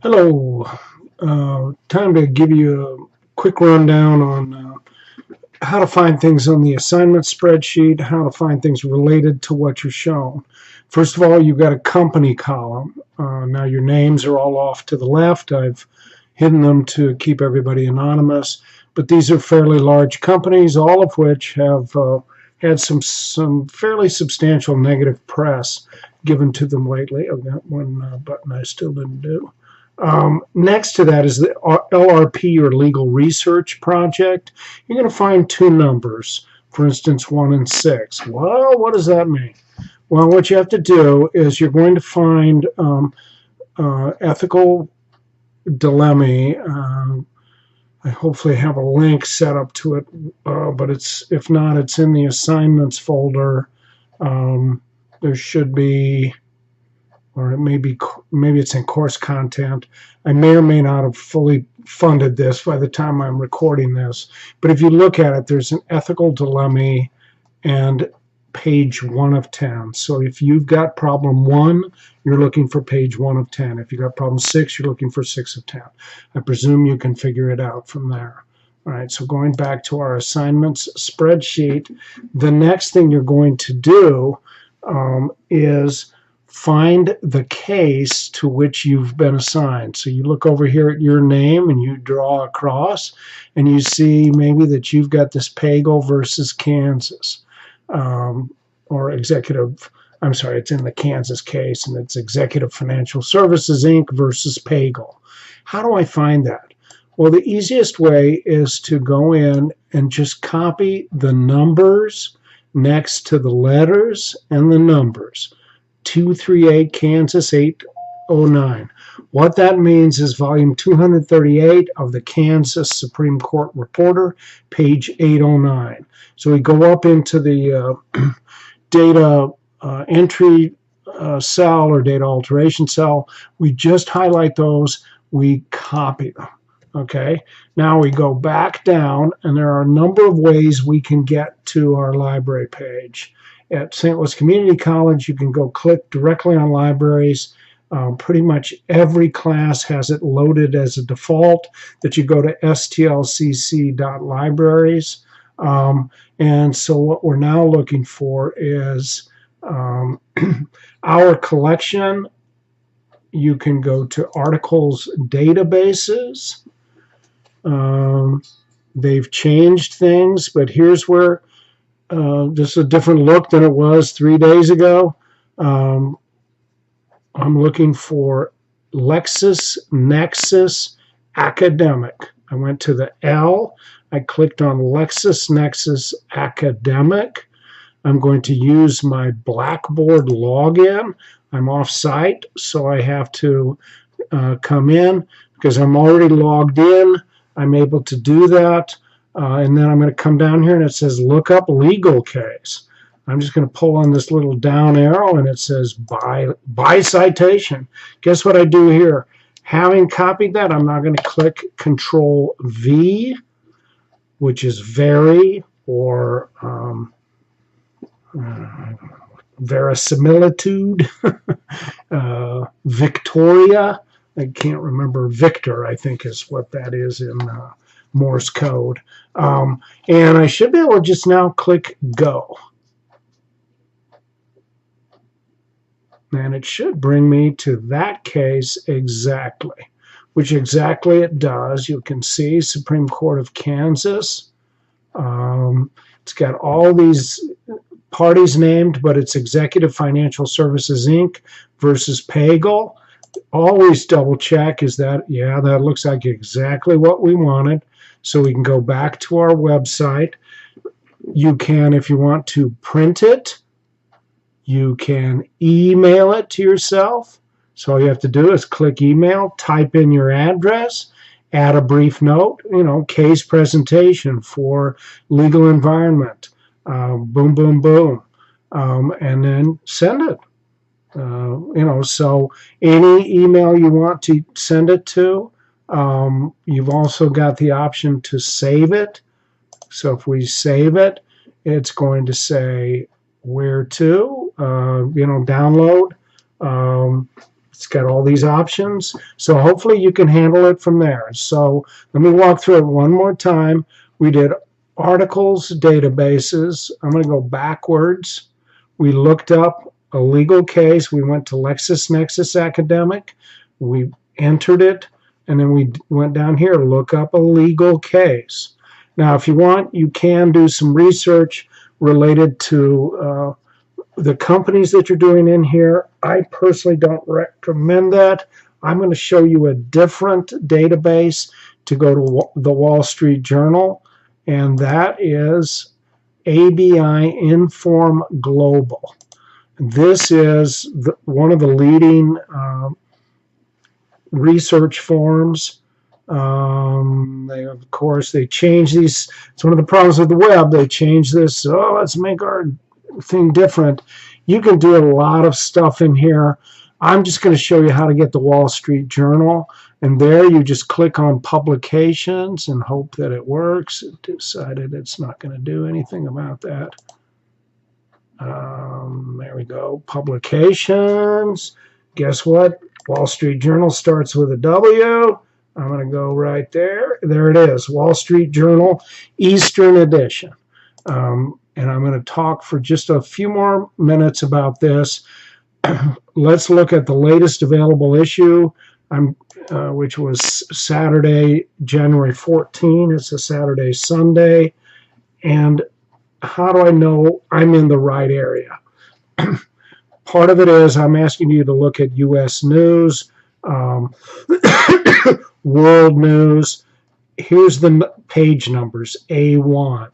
Hello. Time to give you a quick rundown on how to find things on the assignment spreadsheet, how to find things related to what you're shown. First of all, you've got a company column. Now your names are all off to the left. I've hidden them to keep everybody anonymous, but these are fairly large companies, all of which have had some fairly substantial negative press given to them lately. I've got one button I still didn't do. Next to that is the LRP, or Legal Research Project. You're going to find two numbers, for instance, 1 and 6. Well, what does that mean? Well, what you have to do is you're going to find ethical dilemma. I hopefully have a link set up to it, but if not, it's in the assignments folder. There should be, or maybe it's in course content. I may or may not have fully funded this by the time I'm recording this, but if you look at it, there's an ethical dilemma and page 1 of 10. So if you've got problem 1, you're looking for page 1 of 10. If you've got problem 6, you're looking for 6 of 10. I presume you can figure it out from there. All right, so going back to our assignments spreadsheet, the next thing you're going to do is find the case to which you've been assigned. So you look over here at your name and you draw a cross, and you see maybe that you've got this Pagel versus Kansas, or Executive, I'm sorry, it's in the Kansas case, and it's Executive Financial Services, Inc. versus Pagel. How do I find that? Well, the easiest way is to go in and just copy the numbers next to the letters and the numbers. 238 Kansas 809. What that means is volume 238 of the Kansas Supreme Court Reporter, page 809. So we go up into the data entry cell, or data alteration cell. We just highlight those. We copy them. Okay, now we go back down, and there are a number of ways we can get to our library page. At St. Louis Community College, you can go click directly on libraries. Pretty much every class has it loaded as a default that you go to stlcc.libraries. And so what we're now looking for is our collection. You can go to articles databases. They've changed things, but here's where this is a different look than it was 3 days ago. I'm looking for LexisNexis Academic. I went to the L. I clicked on LexisNexis Academic. I'm going to use my Blackboard login. I'm off site, so I have to come in. Because I'm already logged in, I'm able to do that. And then I'm going to come down here, and it says look up legal case. I'm just going to pull on this little down arrow, and it says by citation. Guess what I do here? Having copied that, I'm now going to click Control V, which is vary, or verisimilitude, Victoria. I can't remember. Victor, I think, is what that is in Morse code. And I should be able to just now click Go. And it should bring me to that case exactly, which exactly it does. You can see Supreme Court of Kansas. It's got all these parties named, but it's Executive Financial Services, Inc. versus Pagel. Always double check, is that, yeah, that looks like exactly what we wanted. So we can go back to our website. You can, if you want to print it, you can email it to yourself. So all you have to do is click email, type in your address, add a brief note, case presentation for legal environment, boom, boom, boom, and then send it. So any email you want to send it to, you've also got the option to save it. So if we save it, it's going to say where to, download. It's got all these options. So hopefully you can handle it from there. So let me walk through it one more time. We did articles, databases. I'm going to go backwards. We looked up a legal case. We went to LexisNexis Academic. We entered it, and then we went down here, look up a legal case. Now, if you want, you can do some research related to the companies that you're doing in here. I personally don't recommend that. I'm going to show you a different database to go to the Wall Street Journal, and that is ABI Inform Global. This is one of the leading research forums. Of course, they change these. It's one of the problems with the web. They change this. Oh, let's make our thing different. You can do a lot of stuff in here. I'm just going to show you how to get the Wall Street Journal. And there you just click on publications and hope that it works. It decided it's not going to do anything about that. There we go. Publications. Guess what? Wall Street Journal starts with a W. I'm going to go right there. There it is. Wall Street Journal, Eastern Edition. And I'm going to talk for just a few more minutes about this. Let's look at the latest available issue, which was Saturday, January 14. It's a Saturday, Sunday. And how do I know I'm in the right area? Part of it is I'm asking you to look at U.S. news, world news. Here's the page numbers, A1.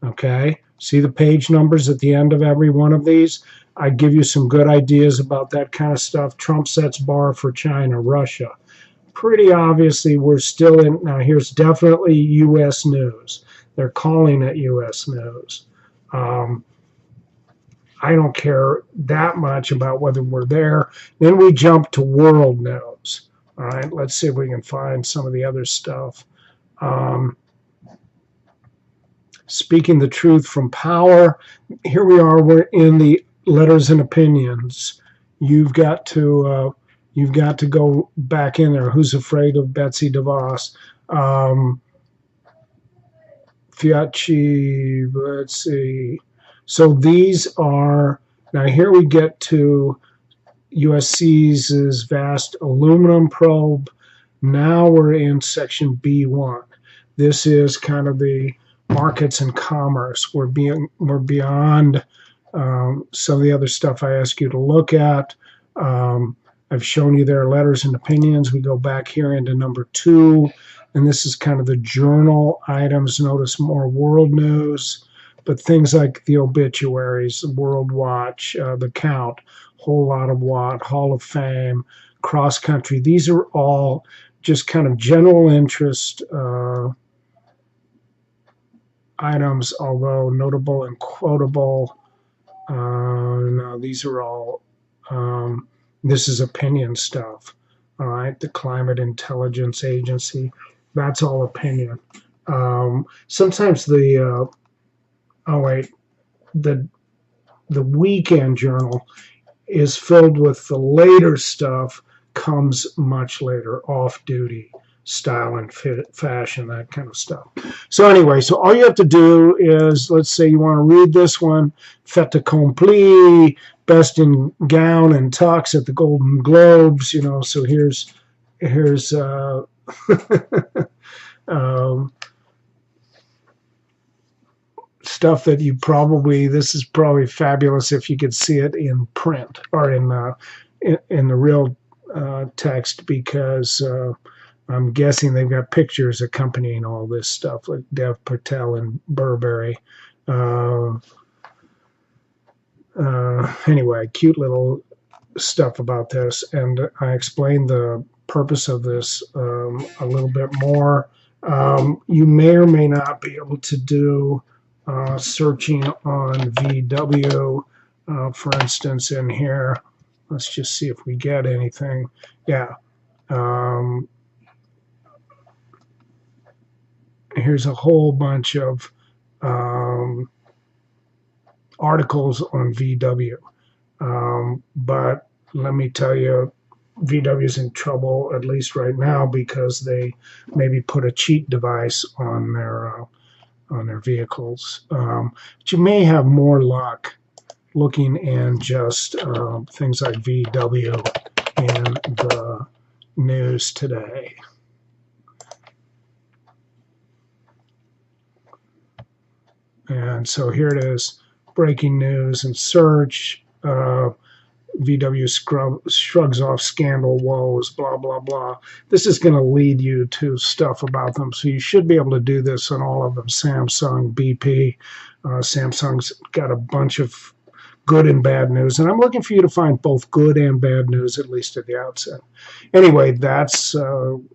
Okay? See the page numbers at the end of every one of these? I give you some good ideas about that kind of stuff. Trump sets bar for China, Russia. Pretty obviously, we're still in. Now, here's definitely U.S. news. They're calling it U.S. news. I don't care that much about whether we're there. Then we jump to world news. All right, let's see if we can find some of the other stuff. Speaking the truth from power. Here we are. We're in the letters and opinions. You've got to go back in there. Who's afraid of Betsy DeVos? Fiatchi. Let's see. So these are, now here we get to USC's vast aluminum probe. Now we're in section B1. This is kind of the markets and commerce. We're beyond some of the other stuff I asked you to look at. I've shown you their letters and opinions. We go back here into number 2, and this is kind of the journal items. Notice more world news. But things like the obituaries, World Watch, the Count, Whole Lot of What, Hall of Fame, Cross Country, these are all just kind of general interest items, although notable and quotable. No, these are all, this is opinion stuff. All right, the Climate Intelligence Agency, that's all opinion. Sometimes the the weekend journal is filled with the later stuff, comes much later, off-duty, style and fashion, that kind of stuff. So anyway, so all you have to do is, let's say you want to read this one, fait accompli, best in gown and tux at the Golden Globes, you know, so here's stuff that you probably, this is probably fabulous if you could see it in print or in the real text, because I'm guessing they've got pictures accompanying all this stuff, like Dev Patel and Burberry. Anyway, cute little stuff about this, and I explained the purpose of this a little bit more. You may or may not be able to do searching on VW, for instance, in here. Let's just see if we get anything. Yeah. Here's a whole bunch of articles on VW. But let me tell you, VW's in trouble, at least right now, because they maybe put a cheat device on their vehicles. But you may have more luck looking in just things like VW in the news today. And so here it is, breaking news and search. VW shrugs off scandal woes, blah, blah, blah. This is going to lead you to stuff about them. So you should be able to do this on all of them. Samsung, BP. Samsung's got a bunch of good and bad news. And I'm looking for you to find both good and bad news, at least at the outset. Anyway, that's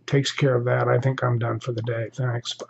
takes care of that. I think I'm done for the day. Thanks. Bye.